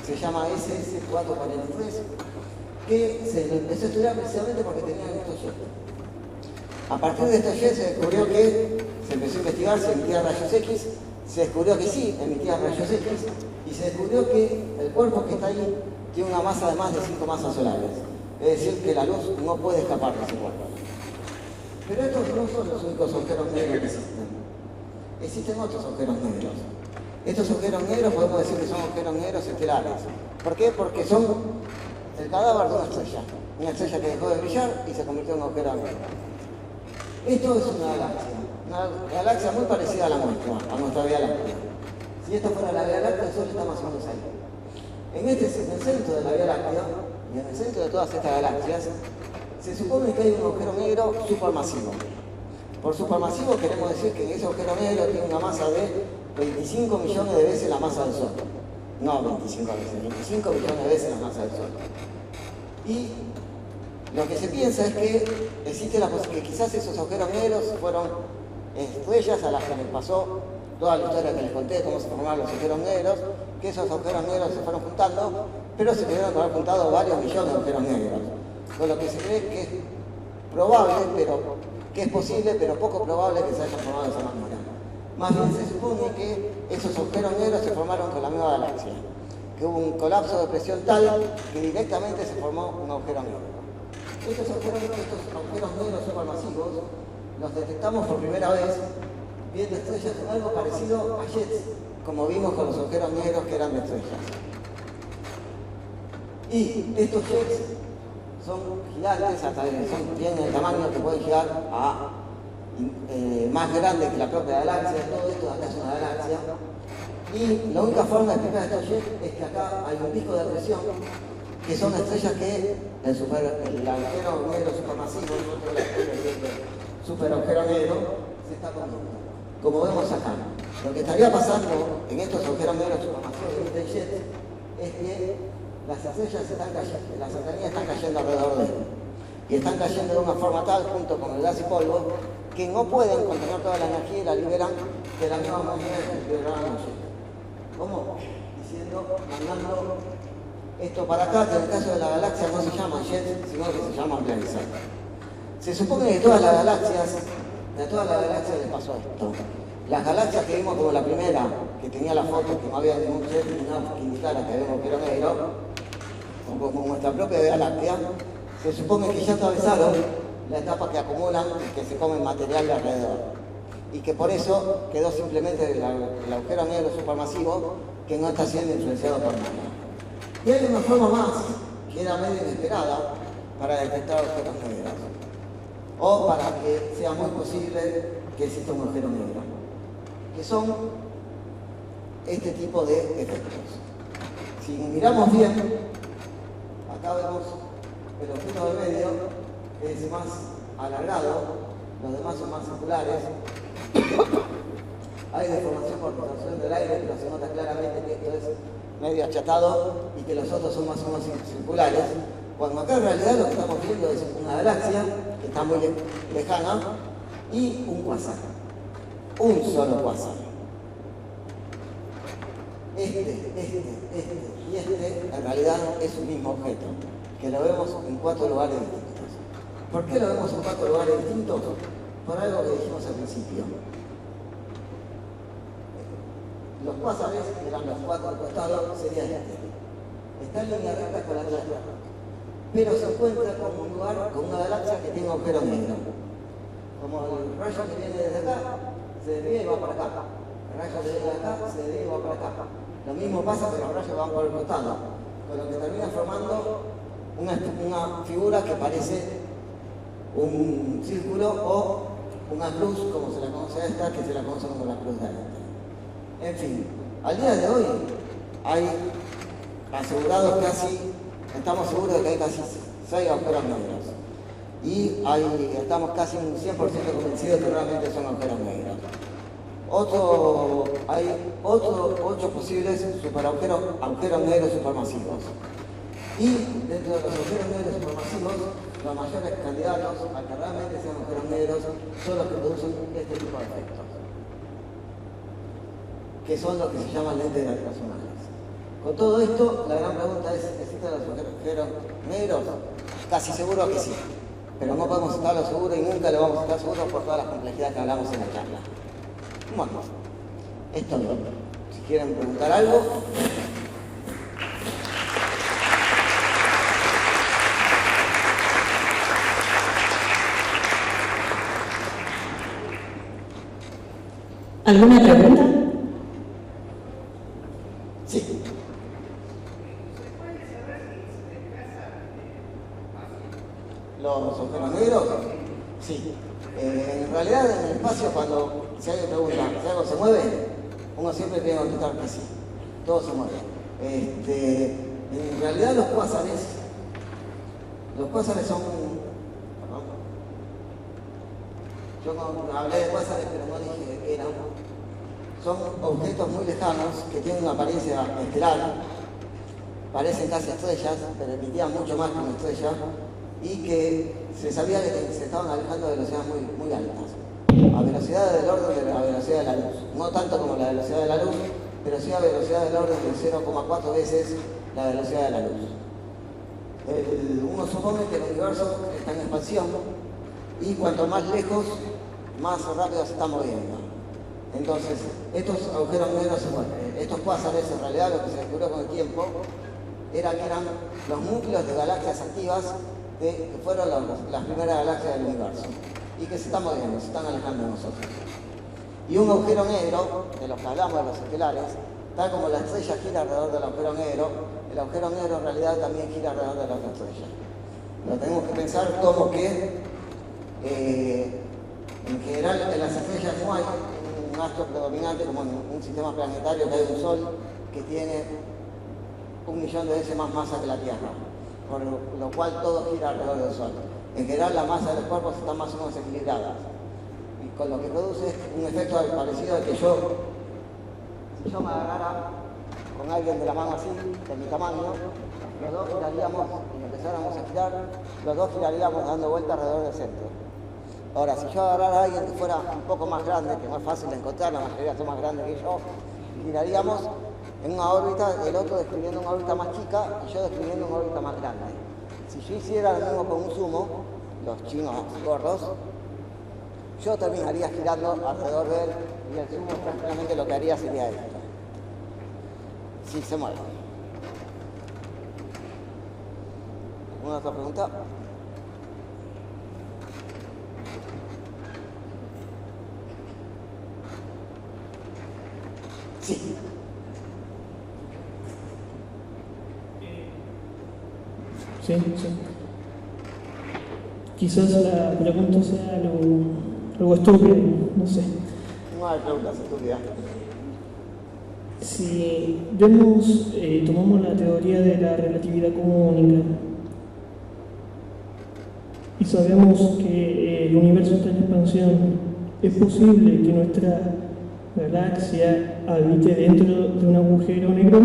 se llama SS443, que se lo empezó a estudiar precisamente porque tenían estos jets. A partir de estos jets se descubrió que, se empezó a investigar si emitía rayos X, se descubrió que sí, emitía rayos X, y se descubrió que el cuerpo que está ahí tiene una masa de más de 5 masas solares. Es decir, que la luz no puede escapar de ese cuerpo. Pero estos no son los únicos agujeros negros que existen. Existen otros agujeros negros. Estos agujeros negros podemos decir que son agujeros negros estelares. ¿Por qué? Porque son el cadáver de una estrella que dejó de brillar y se convirtió en un agujero negro. Esto es una galaxia muy parecida a la nuestra, a nuestra Vía Láctea. Si esto fuera la Vía Láctea, el Sol está más o menos ahí. En el centro de la Vía Láctea, y en el centro de todas estas galaxias, se supone que hay un agujero negro supermasivo. Por supermasivo queremos decir que ese agujero negro tiene una masa de 25 millones de veces la masa del Sol. No 25 veces, 25 millones de veces la masa del Sol. Y lo que se piensa es que existe la posibilidad que quizás esos agujeros negros fueron estrellas a las que les pasó toda la historia que les conté de cómo se formaron los agujeros negros, que esos agujeros negros se fueron juntando, pero se tuvieron que haber juntado varios millones de agujeros negros. Con lo que se cree que es probable, que es posible, pero poco probable que se hayan formado de esa manera. Más bien se supone que esos agujeros negros se formaron con la misma galaxia, que hubo un colapso de presión tal que directamente se formó un agujero negro. Estos agujeros negros supermasivos los detectamos por primera vez viendo estrellas con algo parecido a jets, como vimos con los agujeros negros que eran de estrellas. Y estos jets son gigantes, tienen el tamaño que pueden llegar a más grande que la propia galaxia. Todo esto de acá es una galaxia. Y la única forma de explicar estos jets es que acá hay un pico de presión, que son estrellas que el agujero negro supermasivo, el super agujero negro, se está comiendo. Como vemos acá, lo que estaría pasando en estos agujeros negros supermasivos de jets es que las estrellas están cayendo, las cercanías están cayendo alrededor de él. Y están cayendo de una forma tal, junto con el gas y polvo, que no pueden contener toda la energía y la liberan de la misma manera que liberaron los jets. ¿Cómo? Mandando esto para acá, que en el caso de la galaxia no se llama jet, sino que se llama blazar. Se supone que de todas las galaxias les pasó esto. Las galaxias que vimos como la primera, que tenía la foto, que no había ningún jet ni nada que indicara que había un agujero negro, como nuestra propia Vía Láctea, se supone que ya atravesaron la etapa que acumulan y que se comen material de alrededor. Y que por eso quedó simplemente el agujero negro supermasivo que no está siendo influenciado por nada. Y hay una forma más, que era medio inesperada, para detectar agujeros negros. O para que sea muy posible que exista un agujero negro. Que son este tipo de efectos. Si miramos bien, acá vemos el objeto del medio es más alargado, los demás son más circulares. Hay deformación por distorsión del aire, pero se nota claramente que esto es medio achatado y que los otros son más o menos circulares. Cuando acá en realidad lo que estamos viendo es una galaxia que está muy lejana y un cuásar. Un solo cuásar. Este y este en realidad es un mismo objeto, que lo vemos en 4 lugares distintos. ¿Por qué lo vemos en 4 lugares distintos? Por algo que dijimos al principio. Los cuásares, que eran los 4 costados, serían este. Está en línea recta con la Tierra, pero se encuentra como un lugar con una galaxia que tiene un agujero negro. Como el rayo que viene desde acá, se desvía y va para acá. El rayo que viene de acá, se desvía y va para acá. Lo mismo pasa que los rayos van por el costado, con lo que termina formando una figura que parece un círculo o una cruz, como se la conoce a esta, que se la conoce como la cruz de Allen. En fin, al día de hoy hay asegurados estamos seguros de que hay casi 6 agujeros negros. Y estamos casi un 100% convencidos que realmente son agujeros negros. Hay 8 posibles agujeros negros supermasivos. Y dentro de los agujeros negros supermasivos los mayores candidatos a que realmente sean agujeros negros son los que producen este tipo de efectos, que son los que se llaman lentes gravitacionales. Con todo esto, la gran pregunta es, ¿existen los agujeros negros? Casi seguro que sí, pero no podemos estarlo seguro y nunca lo vamos a estar seguros por todas las complejidades que hablamos en la charla. Bueno, es todo. Si quieren preguntar algo. ¿Alguna pregunta? Sí. ¿Los agujeros negros? Sí. En realidad, en el espacio, cuando si alguien pregunta si algo se mueve, uno siempre tiene que contestar que sí. Todo se mueve. En realidad, los cuásares son... Perdón. Yo no hablé de cuásares, pero no dije qué eran. Son objetos muy lejanos que tienen una apariencia estelar, parecen casi estrellas, pero emitían mucho más que una estrella, y que se sabía que se estaban alejando a velocidades muy altas, a velocidades del orden de la velocidad de la luz. No tanto como la velocidad de la luz, pero sí a velocidad del orden de 0,4 veces la velocidad de la luz. Uno supone que el universo está en expansión, y cuanto más lejos, más rápido se está moviendo. Entonces, estos agujeros negros se mueven. Estos cuásares, en realidad, lo que se descubrió con el tiempo, eran los núcleos de galaxias activas que fueron las primeras galaxias del universo y que se están moviendo, se están alejando de nosotros. Y un agujero negro, de los que hablamos de los estelares, tal como la estrella gira alrededor del agujero negro, el agujero negro en realidad también gira alrededor de la otra estrella. Pero tenemos que pensar como que, en general, en las estrellas no hay un astro predominante como en un sistema planetario que hay un Sol que tiene 1.000.000 de veces más masa que la Tierra, por lo cual todo gira alrededor del Sol. En general, la masa de los cuerpos está más o menos equilibrada, y con lo que produce un efecto parecido al que si yo me agarrara con alguien de la mano así, de mi tamaño, los dos giraríamos y empezáramos a girar, los dos giraríamos dando vueltas alrededor del centro. Ahora, si yo agarrara a alguien que fuera un poco más grande, que no es fácil de encontrar, la mayoría son más grandes que yo, giraríamos en una órbita, el otro describiendo una órbita más chica y yo describiendo una órbita más grande. Si yo hiciera lo mismo con un sumo, los chinos gordos, yo terminaría girando alrededor de él y el sumo prácticamente lo que haría sería esto. Si se mueve. ¿Alguna otra pregunta? Sí. Sí. Quizás la pregunta sea algo estúpido, no sé. No hay preguntas estúpidas. Si vemos, tomamos la teoría de la relatividad cósmica y sabemos que el universo está en expansión, ¿es posible que nuestra galaxia habite dentro de un agujero negro?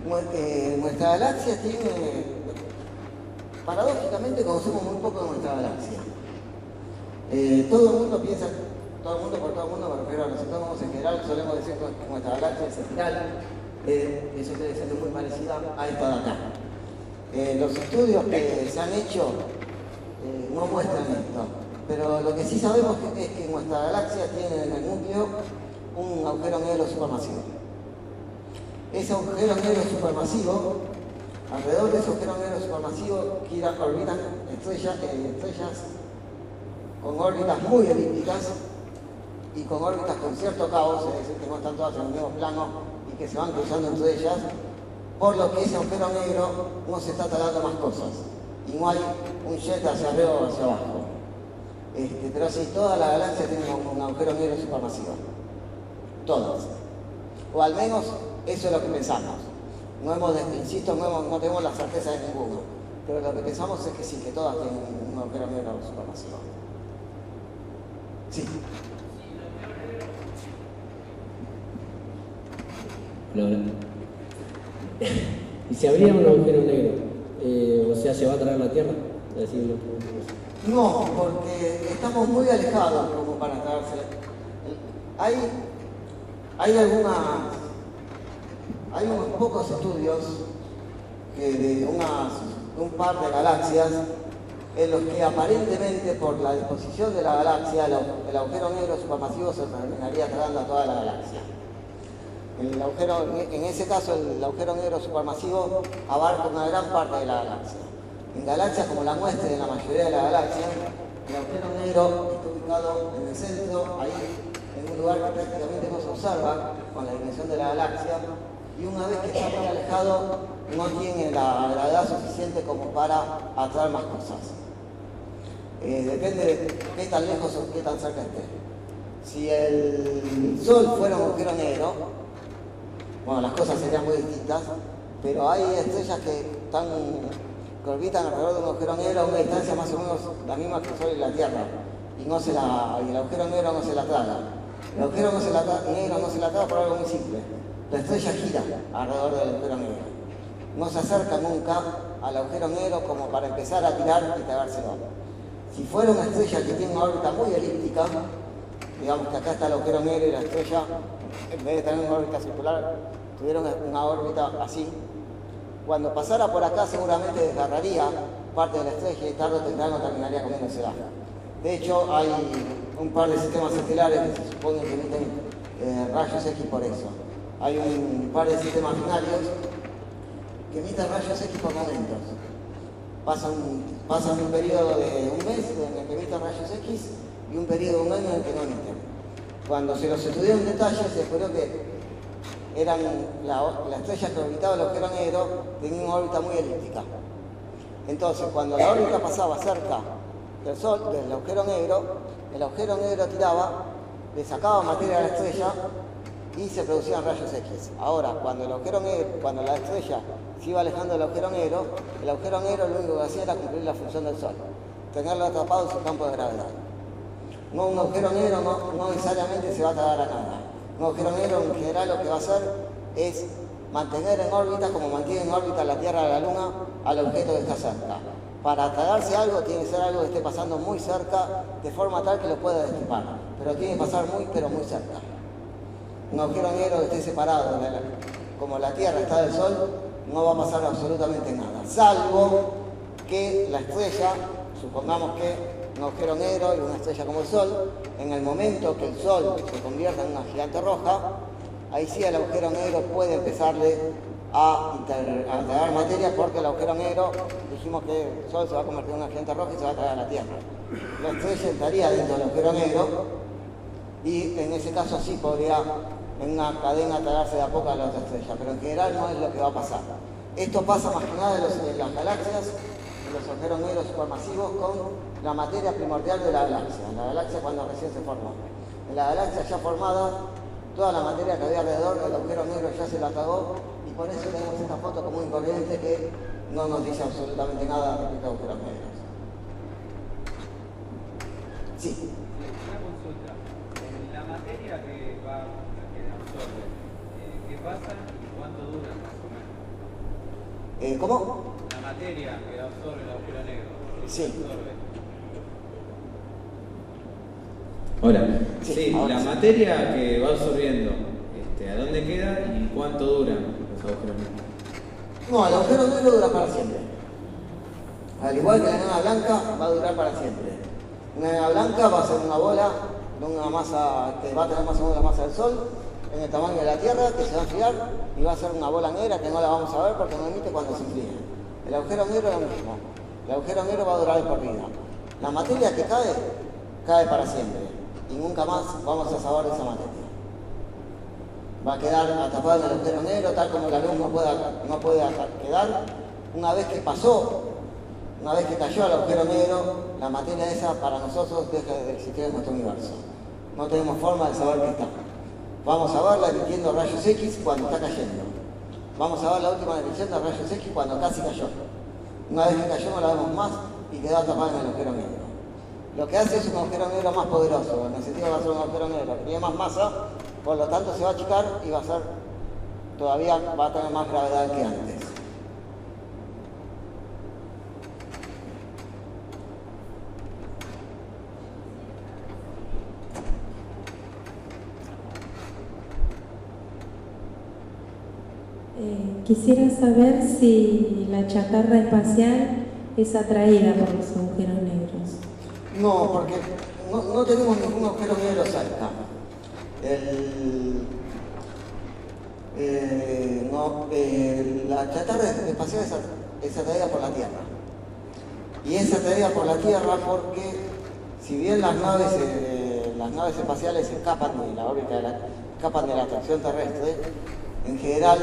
Nuestra galaxia tiene... Paradójicamente conocemos muy poco de nuestra galaxia. Todo el mundo piensa, todo el mundo por todo el mundo, me refiero a los astrónomos en general, solemos decir que nuestra galaxia es espiral. Eso quiere decir que es muy parecida a esta de acá. Los estudios que se han hecho no muestran esto, pero lo que sí sabemos es que nuestra galaxia tiene en el núcleo un agujero negro supermasivo. Ese agujero negro supermasivo, alrededor de ese agujero negro supermasivo orbitan estrellas con órbitas muy elípticas y con órbitas con cierto caos, es decir, que no están todas en el mismo plano y que se van cruzando entre ellas, por lo que ese agujero negro no se está talando más cosas y no hay un jet hacia arriba o hacia abajo. Pero sí, toda la galaxia tiene un agujero negro supermasivo. Todas. O al menos eso es lo que pensamos. Insisto, no tenemos la certeza de ninguno. Pero lo que pensamos es que sí, que todas tienen un agujero negro supermasivo. Sí. Hola. ¿Y si habría un agujero negro? O sea, ¿se va a traer la Tierra? decir lo que... No, porque estamos muy alejados como para traerse. Hay unos pocos estudios de un par de galaxias en los que aparentemente por la disposición de la galaxia el agujero negro supermasivo se terminaría tragando a toda la galaxia. En ese caso el agujero negro supermasivo abarca una gran parte de la galaxia. En galaxias como la nuestra y en la mayoría de la galaxia, el agujero negro está ubicado en el centro, ahí en un lugar que prácticamente no se observa con la dimensión de la galaxia, y una vez que está muy alejado no tiene la gravedad suficiente como para atraer más cosas. Depende de qué tan lejos o qué tan cerca esté. Si el Sol fuera un agujero negro, bueno, las cosas serían muy distintas, pero hay estrellas que orbitan alrededor de un agujero negro a una distancia más o menos la misma que el Sol y la Tierra, y el agujero negro no se la traga. El agujero negro no se la traga por algo muy simple. La estrella gira alrededor del agujero negro. No se acerca nunca al agujero negro como para empezar a tirar y tragárselo. Si fuera una estrella que tiene una órbita muy elíptica, digamos que acá está el agujero negro y la estrella, en vez de tener una órbita circular, tuvieron una órbita así. Cuando pasara por acá seguramente desgarraría parte de la estrella y tarde o temprano terminaría comiéndosela. De hecho, hay un par de sistemas estelares que se supone que emiten rayos X por eso. Hay un par de sistemas binarios que emiten rayos X por momentos. Pasan un periodo de un mes en el que emiten rayos X y un periodo de un año en el que no emiten. Cuando se los estudió en detalle se descubrió que la estrella que orbitaba el agujero negro tenía una órbita muy elíptica. Entonces, cuando la órbita pasaba cerca del Sol, del agujero negro, el agujero negro tiraba, le sacaba materia a la estrella y se producían rayos X. Ahora, cuando la estrella se iba alejando del agujero negro, el agujero negro lo único que hacía era cumplir la función del Sol, tenerlo atrapado en su campo de gravedad. Un agujero negro no necesariamente se va a tragar a nada. Un agujero negro en general lo que va a hacer es mantener en órbita, como mantiene en órbita la Tierra y la Luna, al objeto que está cerca. Para tragarse algo tiene que ser algo que esté pasando muy cerca, de forma tal que lo pueda destripar, pero tiene que pasar muy cerca. Un agujero negro que esté separado, como la Tierra está del Sol, no va a pasar absolutamente nada, salvo que la estrella, supongamos que un agujero negro y una estrella como el Sol, en el momento que el Sol se convierta en una gigante roja, ahí sí el agujero negro puede empezarle a tragar materia, porque el agujero negro, dijimos que el Sol se va a convertir en una gigante roja y se va a tragar a la Tierra. La estrella entraría dentro del agujero negro y en ese caso sí podría en una cadena tragarse de a poco a la otra estrella, pero en general no es lo que va a pasar. Esto pasa más que nada en las galaxias, en los agujeros negros supermasivos, con la materia primordial de la galaxia cuando recién se formó. En la galaxia ya formada, toda la materia que había alrededor del agujero negro ya se la tragó, y por eso tenemos esta foto común y corriente que no nos dice absolutamente nada respecto a agujeros negros. Sí. Una consulta. En la materia que absorbe, ¿qué pasa y cuánto dura más o menos? ¿Cómo? La materia que absorbe el agujero negro. Sí. Absorbe. Hola. Sí, Sí, ahora la sí. materia que va absorbiendo, ¿a dónde queda y cuánto duran los agujeros negros? No, el agujero negro dura para siempre. Al igual que la enana blanca, va a durar para siempre. Una enana blanca va a ser una bola de una masa que va a tener más o menos la masa del Sol, en el tamaño de la Tierra, que se va a enfriar y va a ser una bola negra que no la vamos a ver porque no emite cuando se enfríe. El agujero negro es lo mismo. El agujero negro va a durar de por vida. La materia que cae para siempre. Y nunca más vamos a saber de esa materia. Va a quedar atrapada en el agujero negro, tal como la luz no puede quedar. Una vez que cayó al agujero negro, la materia esa para nosotros deja de existir en nuestro universo. No tenemos forma de saber qué está. Vamos a verla emitiendo rayos X cuando está cayendo. Vamos a ver la última emisión de rayos X cuando casi cayó. Una vez que cayó no la vemos más y quedó atrapada en el agujero negro. Lo que hace es un agujero negro más poderoso, en el sentido que va a ser un agujero negro que tiene más masa, por lo tanto se va a achicar y va a tener más gravedad que antes. Quisiera saber si la chatarra espacial es atraída por los agujeros negros. No, porque no tenemos ningún agujero negro cerca. La chatarra espacial es atraída por la Tierra. Y es atraída por la Tierra porque, si bien las naves espaciales escapan de la órbita, escapan de la atracción terrestre, en general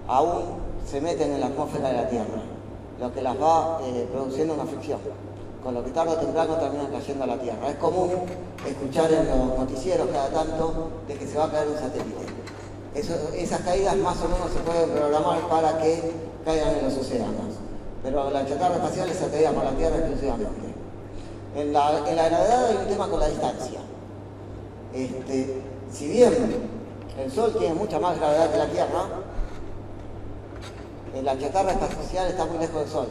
aún se meten en la atmósfera de la Tierra, lo que las va produciendo una fricción, con lo que tarde o temprano terminan cayendo a la Tierra. Es común escuchar en los noticieros cada tanto de que se va a caer un satélite. Esas caídas más o menos se pueden programar para que caigan en los océanos, pero la chatarra espacial es atraída por la Tierra exclusivamente. En la gravedad hay un tema con la distancia. Si bien el Sol tiene mucha más gravedad que la Tierra, la chatarra espacial está muy lejos del Sol.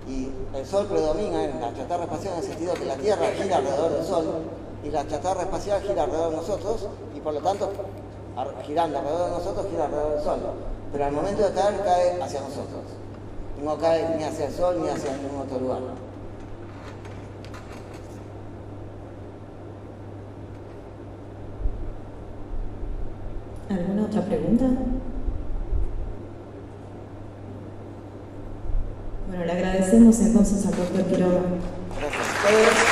Y el Sol predomina en la chatarra espacial en el sentido que la Tierra gira alrededor del Sol y la chatarra espacial gira alrededor de nosotros y por lo tanto, girando alrededor de nosotros, gira alrededor del Sol. Pero al momento de caer, cae hacia nosotros. No cae ni hacia el Sol ni hacia ningún otro lugar. ¿Alguna otra pregunta? Bueno, le agradecemos entonces al doctor Quiroga. Gracias.